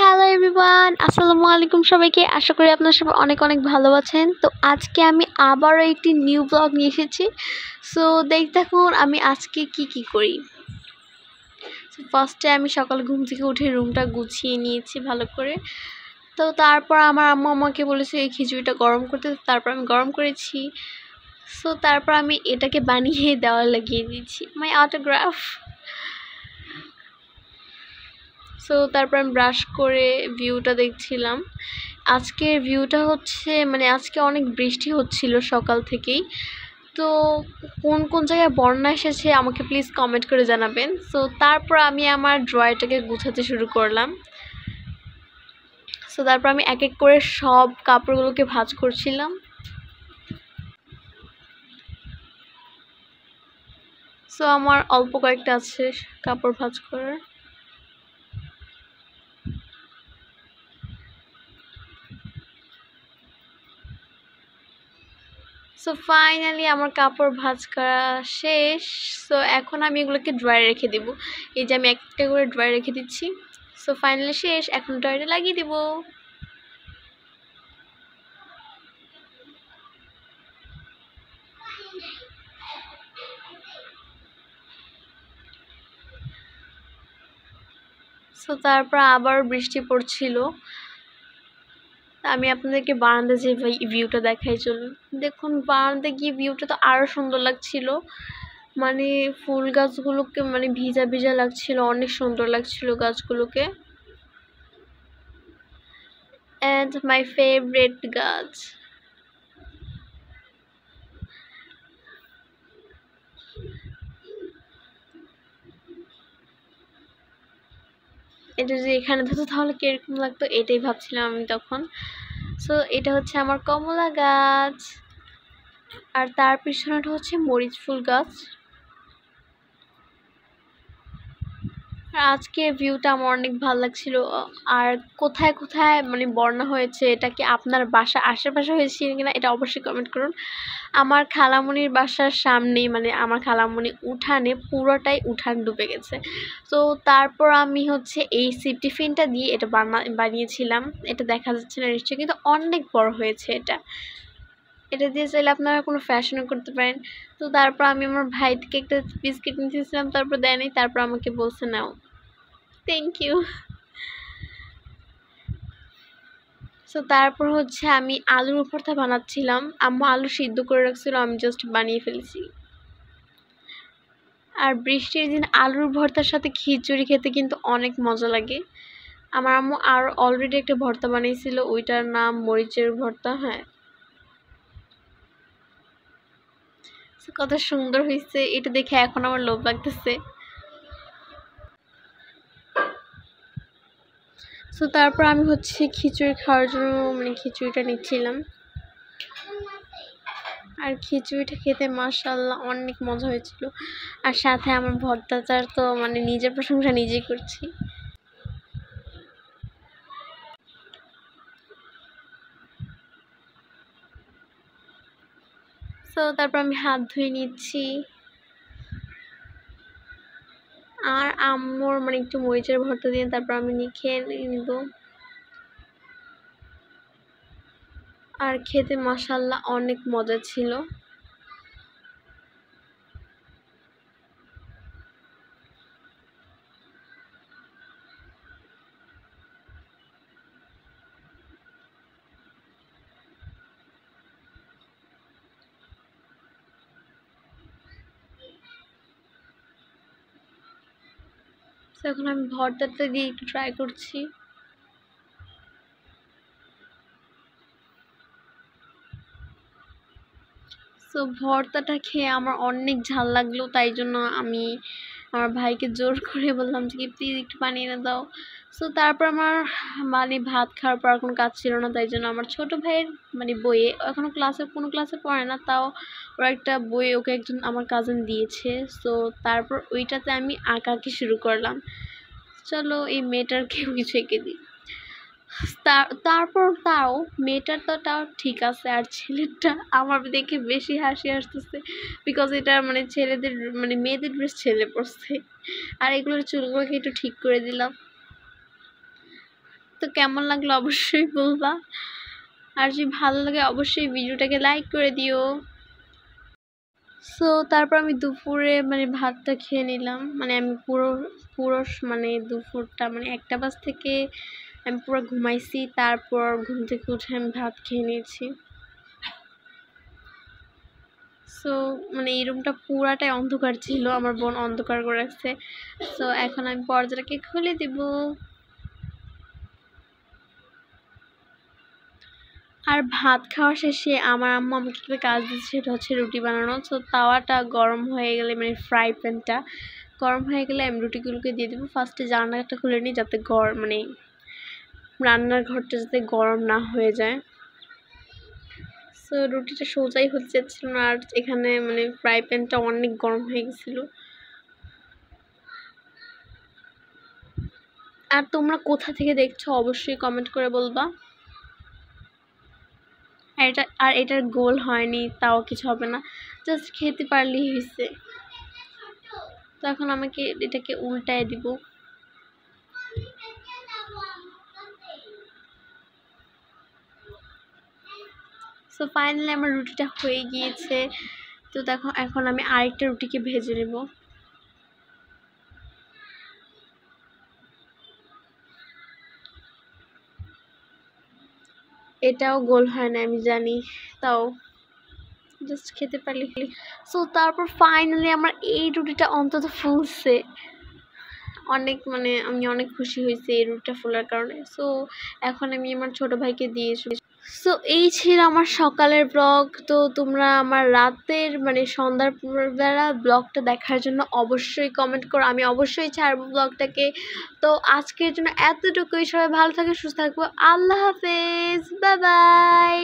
Hello everyone, আসসালামু আলাইকুম সবাইকে। আশা করি আপনারা সবাই অনেক অনেক ভালো আছেন। তো আজকে আমি আবারও একটি নিউ ব্লগ নিয়ে এসেছি। সো দেখতে থাকুন আমি আজকে কি করি। ফার্স্টে আমি সকালে ঘুম থেকে উঠে রুমটা গুছিয়ে নিয়েছি ভালো করে। তো তারপর আমার আম্মু আমাকে বলেছে এই খিচুড়িটা গরম করতে, তারপর আমি গরম করেছি। সো তারপর আমি এটাকে বানিয়ে দেওয়াল লাগিয়ে দিয়েছি, মাই অটোগ্রাফ। সো তারপর আমি ব্রাশ করে ভিউটা দেখছিলাম। আজকের ভিউটা হচ্ছে আজকে অনেক বৃষ্টি হচ্ছিল সকাল থেকেই। তো কোন কোন জায়গায় বন্যা এসেছে আমাকে প্লিজ কমেন্ট করে জানাবেন। সো তারপর আমি আমার ড্রয়ারটাকে গুছাতে শুরু করলাম। সো তারপর আমি এক এক করে সব কাপড়গুলোকে ভাঁজ করছিলাম। সো আমার অল্প কয়েকটা আছে কাপড় ভাঁজ করার। সো ফাইনালি আমার কাপড় ভাঁজ করা শেষ। সো এখন আমি এগুলোকে ড্রয়ারে রেখে দিব। এই যে আমি একটা করে ড্রয়ারে রেখে দিচ্ছি। সো ফাইনালি শেষ, এখন ড্রয়ারে লাগিয়ে দিব। সো তারপর আবার বৃষ্টি পড়ছিল। আমি আপনাদেরকে বারান্দা যে ভিউটা দেখাই, চলুন দেখুন। বারান্দা গিয়ে ভিউটা তো আরো সুন্দর লাগছিল। ফুল গাছগুলোকে ভিজা ভিজা লাগছিল, অনেক সুন্দর লাগছিল গাছগুলোকে। অ্যান্ড মাই ফেভারিট গাছ। এটা যদি এখানে ধরতো তাহলে কিরকম লাগতো, এটাই ভাবছিলাম আমি তখন। সো এটা হচ্ছে আমার কমলা গাছ, আর তার পিছনেটা হচ্ছে মরিচ ফুল গাছ। আজকের ভিউটা আমার অনেক ভালো লাগছিল। আর কোথায় কোথায় বন্যা হয়েছে, এটা কি আপনার বাসার আশেপাশে হয়েছে কিনা এটা অবশ্যই কমেন্ট করুন। আমার খালামণির বাসার সামনেই আমার খালামণি উঠানে পুরোটাই উঠান ডুবে গেছে। তো তারপর আমি হচ্ছে এই টিফিনটা দিয়ে এটা বানিয়েছিলাম। এটা দেখা যাচ্ছে না নিশ্চয়ই, কিন্তু অনেক বড় হয়েছে এটা। এটা দিয়ে চাইলে আপনারা কোনো ফ্যাশনও করতে পারেন। তো তারপর আমি আমার ভাই থেকে একটা বিস্কিট নিয়েছিলাম, তারপর দেয় নাই, তারপর আমাকে বলছে নাও, থ্যাংক ইউ। সো তারপর হচ্ছে আমি আলুর ভর্তা বানাচ্ছিলাম। আম্মু আলু সিদ্ধ করে রাখছিল, আমি জাস্ট বানিয়ে ফেলেছি। আর বৃষ্টির দিন আলুর ভর্তার সাথে খিচুড়ি খেতে কিন্তু অনেক মজা লাগে। আমার আম্মু আর অলরেডি একটা ভর্তা বানিয়েছিল, ওইটার নাম মরিচের ভর্তা। হ্যাঁ, কত সুন্দর হয়েছে, এটা দেখে এখন আমার লোভ লাগতেছে। সো তারপর আমি হচ্ছে খিচুড়ি খাওয়ার জন্য খিচুড়িটা নিচ্ছিলাম। আর খিচুড়িটা খেতে মাশাআল্লাহ অনেক মজা হয়েছিল। আর সাথে আমার ভর্তাটার তো নিজের প্রশংসা নিজেই করছি। সো তারপর আমি হাত ধুয়ে নিচ্ছি। আর আম্মুর একটু মরিচের ভর্তা দিয়ে তারপর আমি খেয়ে নিব। আর খেতে মাশাআল্লাহ অনেক মজা ছিল। এখন আমি ভর্তাটা দিয়ে একটু ট্রাই করছি। সো ভর্তাটা খেয়ে আমার অনেক ঝাল লাগলো, তাই জন্য আমি আমার ভাইকে জোর করে বললাম যে কি প্লিজ একটু পানি এনে দাও। সো তারপর আমার ভাত খাওয়ার পর কোনো কাজ ছিল না, তাই জন্য আমার ছোট ভাইয়ের বইয়ে, এখনও কোনো ক্লাসে পড়ে না, তাও ওর একটা বই ওকে একজন আমার কাজিন দিয়েছে। সো তারপর ওইটাতে আমি আঁকাআঁকি শুরু করলাম। চলো এই মেয়েটারকেও কিছু এঁকে দিই। তারপর তাও মেয়েটার তো তাও ঠিক আছে, আর ছেলেটা আমার দেখে বেশি হাসি আসতেছে। বিকজ এটা ছেলেদের মেয়েদের ড্রেস ছেলে পরছে। আর এগুলোর চুলগুলোকে একটু ঠিক করে দিলাম। তো কেমন লাগলো অবশ্যই বলবা, আর যদি ভালো লাগে অবশ্যই ভিডিওটাকে লাইক করে দিও। সো তারপর আমি দুপুরে মানে ভাতটা খেয়ে নিলাম, মানে আমি পুরো পুরো মানে দুপুরটা মানে 1টা বাজ থেকে আমি পুরো ঘুমাইছি, তারপর ঘুম থেকে উঠে আমি ভাত খেয়ে নিয়েছি। সো মানে এই রুমটা পুরাটাই অন্ধকার ছিল, আমার বোন অন্ধকার করে রাখছে। সো এখন আমি পর্দাটাকে খুলে দিব। আর ভাত খাওয়া শেষে আমার আম্মু আমাকে একটা কাজ দিচ্ছে, সেটা হচ্ছে রুটি বানানো। তো তাওয়াটা গরম হয়ে গেলে মানে ফ্রাই প্যানটা গরম হয়ে গেলে আমি রুটিগুলোকে দিয়ে দেবো। ফার্স্টে জানালাটা খুলে নিই যাতে মানে রান্নার ঘরটা যাতে গরম না হয়ে যায়। সো রুটিটা সোজাই হতে যাচ্ছিল না, আর এখানে মানে ফ্রাই প্যানটা অনেক গরম হয়ে গেছিলো। আর তোমরা কোথা থেকে দেখছো অবশ্যই কমেন্ট করে বলবা। আর এটার গোল হয়নি, তাও কিছু হবে না, জাস্ট খেতে পারলেই হয়েছে। তো এখন আমাকে এটাকে উল্টায় দিব। সো ফাইনালি আমার রুটিটা হয়ে গিয়েছে। তো দেখো এখন আমি আরেকটা রুটিকে ভেজে নেব। এটাও গোল হয় না আমি জানি, তাও জাস্ট খেতে পারলি। সো তারপর ফাইনালি আমার এই রুটিটা অন্তত ফুলছে, অনেক মানে আমি অনেক খুশি হয়েছি এই রুটিটা ফোলার কারণে। সো এখন আমি আমার ছোট ভাইকে দিয়ে এসেছি। সো এই ছিল আমার সকালের ব্লগ। তো তোমরা আমার রাতের মানে সন্ধ্যার বেলা ব্লগটা দেখার জন্য অবশ্যই কমেন্ট করো, আমি অবশ্যই ছাড়বো ব্লগটাকে। তো আজকের জন্য এতটুকুই, সবাই ভালো থাকে, সুস্থ থাকবো, আল্লাহ হাফেজ, বাই বাই।